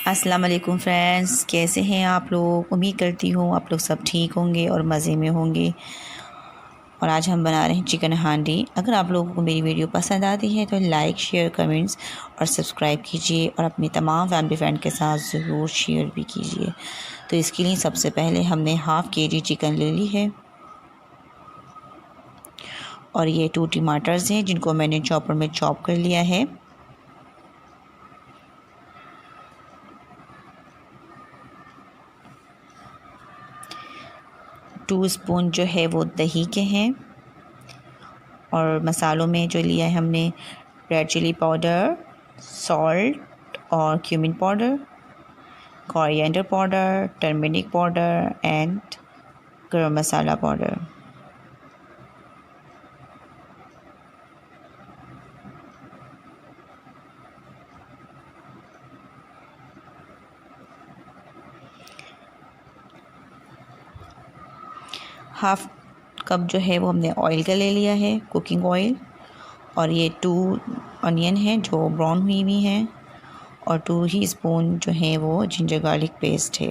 अस्सलाम वालेकुम फ्रेंड्स, कैसे हैं आप लोग। उम्मीद करती हूँ आप लोग सब ठीक होंगे और मज़े में होंगे। और आज हम बना रहे हैं चिकन हांडी। अगर आप लोगों को मेरी वीडियो पसंद आती है तो लाइक शेयर कमेंट्स और सब्सक्राइब कीजिए और अपनी तमाम फैमिली फ्रेंड के साथ ज़रूर शेयर भी कीजिए। तो इसके लिए सबसे पहले हमने हाफ़ केजी चिकन ले ली है और ये 2 टमाटर्स हैं जिनको मैंने चॉपर में चॉप कर लिया है। 2 स्पून जो है वो दही के हैं। और मसालों में जो लिया है हमने रेड चिली पाउडर, सॉल्ट और cumin powder, coriander powder, turmeric powder and गरम मसाला पाउडर। हाफ कप जो है वो हमने ऑयल का ले लिया है, कुकिंग ऑयल। और ये 2 अनियन हैं जो ब्राउन हुई हुई हैं और 2 ही स्पून जो है वो जिंजर गार्लिक पेस्ट है।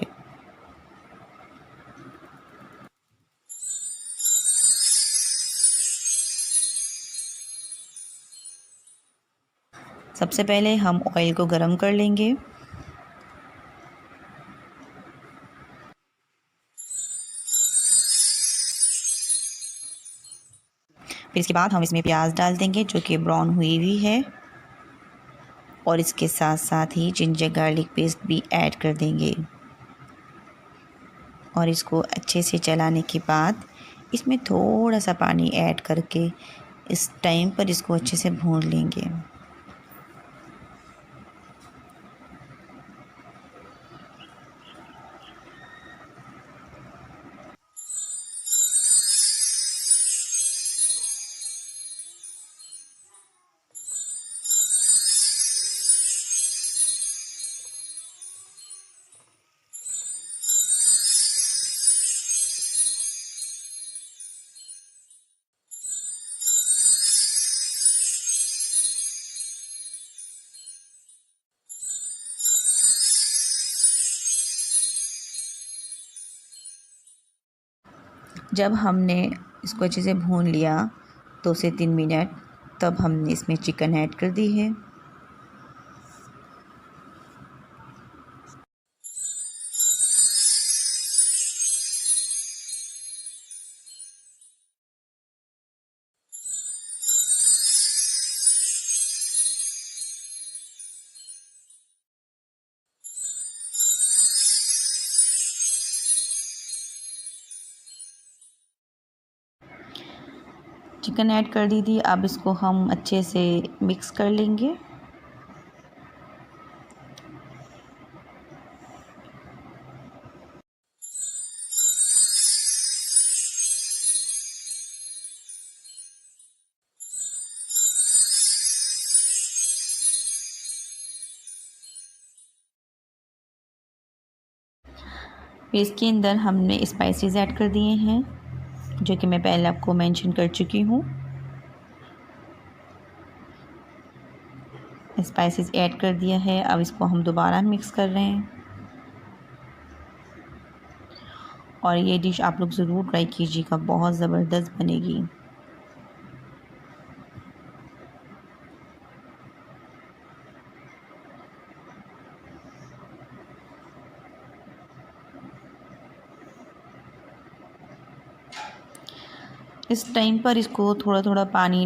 सबसे पहले हम ऑयल को गरम कर लेंगे। फिर इसके बाद हम इसमें प्याज डाल देंगे जो कि ब्राउन हुई हुई है और इसके साथ साथ ही जिंजर गार्लिक पेस्ट भी ऐड कर देंगे। और इसको अच्छे से चलाने के बाद इसमें थोड़ा सा पानी ऐड करके इस टाइम पर इसको अच्छे से भून लेंगे। जब हमने इसको अच्छे से भून लिया 2 से 3 मिनट, तब हमने इसमें चिकन ऐड कर दी है। चिकन ऐड कर दी थी, अब इसको हम अच्छे से मिक्स कर लेंगे। फिर इसके अंदर हमने स्पाइसेस ऐड कर दिए हैं जो कि मैं पहले आपको मेंशन कर चुकी हूँ। स्पाइसेस ऐड कर दिया है, अब इसको हम दोबारा मिक्स कर रहे हैं। और ये डिश आप लोग ज़रूर ट्राई कीजिएगा, बहुत ज़बरदस्त बनेगी। इस टाइम पर इसको थोड़ा थोड़ा पानी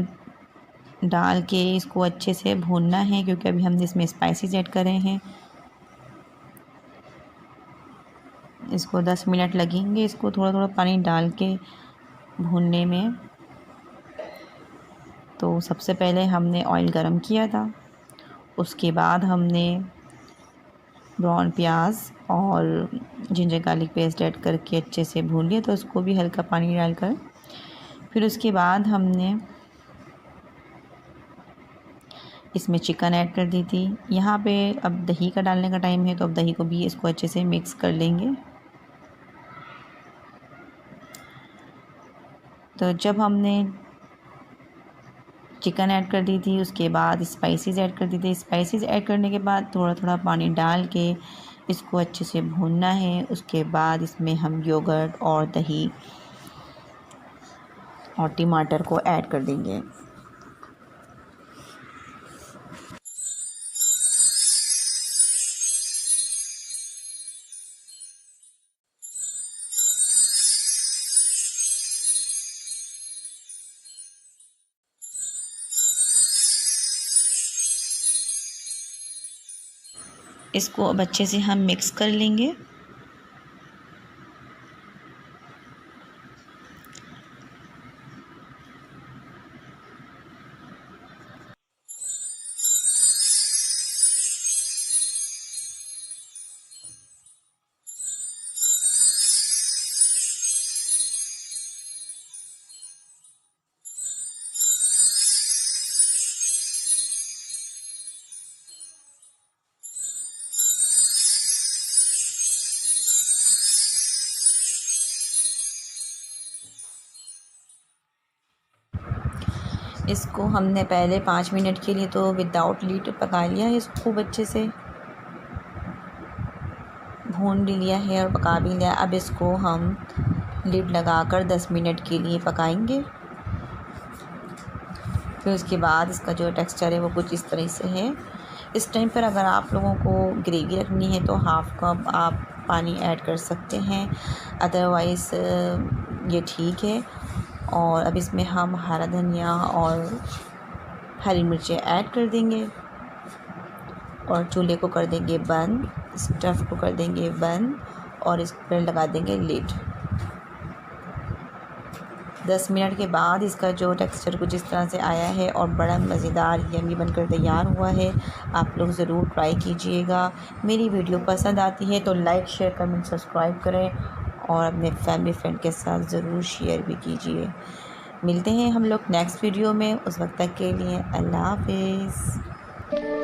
डाल के इसको अच्छे से भूनना है क्योंकि अभी हमने इसमें स्पाइसेस ऐड करे हैं। इसको 10 मिनट लगेंगे इसको थोड़ा थोड़ा पानी डाल के भूनने में। तो सबसे पहले हमने ऑयल गरम किया था, उसके बाद हमने ब्राउन प्याज और जिंजर गार्लिक पेस्ट ऐड करके अच्छे से भून लिया। तो उसको भी हल्का पानी डालकर फिर उसके बाद हमने इसमें चिकन ऐड कर दी थी। यहाँ पे अब दही का डालने का टाइम है, तो अब दही को भी इसको अच्छे से मिक्स कर लेंगे। तो जब हमने चिकन ऐड कर दी थी, उसके बाद स्पाइसेस ऐड कर दी थी। स्पाइसेस ऐड करने के बाद थोड़ा थोड़ा पानी डाल के इसको अच्छे से भूनना है। उसके बाद इसमें हम योगर्ट और दही और टमाटर को ऐड कर देंगे। इसको अब अच्छे से हम मिक्स कर लेंगे। इसको हमने पहले 5 मिनट के लिए तो विदाउट लीड पका लिया है। इसको खूब अच्छे से भून भी लिया है और पका भी लिया। अब इसको हम लीड लगाकर 10 मिनट के लिए पकाएंगे। फिर उसके बाद इसका जो टेक्सचर है वो कुछ इस तरह से है। इस टाइम पर अगर आप लोगों को ग्रेवी रखनी है तो हाफ़ कप आप पानी ऐड कर सकते हैं, अदरवाइज़ ये ठीक है। और अब इसमें हम हरा धनिया और हरी मिर्चें ऐड कर देंगे और चूल्हे को कर देंगे बंद, स्टफ़ को कर देंगे बंद और इस पर लगा देंगे लिड। 10 मिनट के बाद इसका जो टेक्सचर कुछ इस तरह से आया है और बड़ा मज़ेदार यम्मी बनकर तैयार हुआ है। आप लोग ज़रूर ट्राई कीजिएगा। मेरी वीडियो पसंद आती है तो लाइक, शेयर, कमेंट, सब्सक्राइब करें और अपने फैमिली फ्रेंड के साथ ज़रूर शेयर भी कीजिए। मिलते हैं हम लोग नेक्स्ट वीडियो में। उस वक्त तक के लिए अल्लाह हाफ़िज़।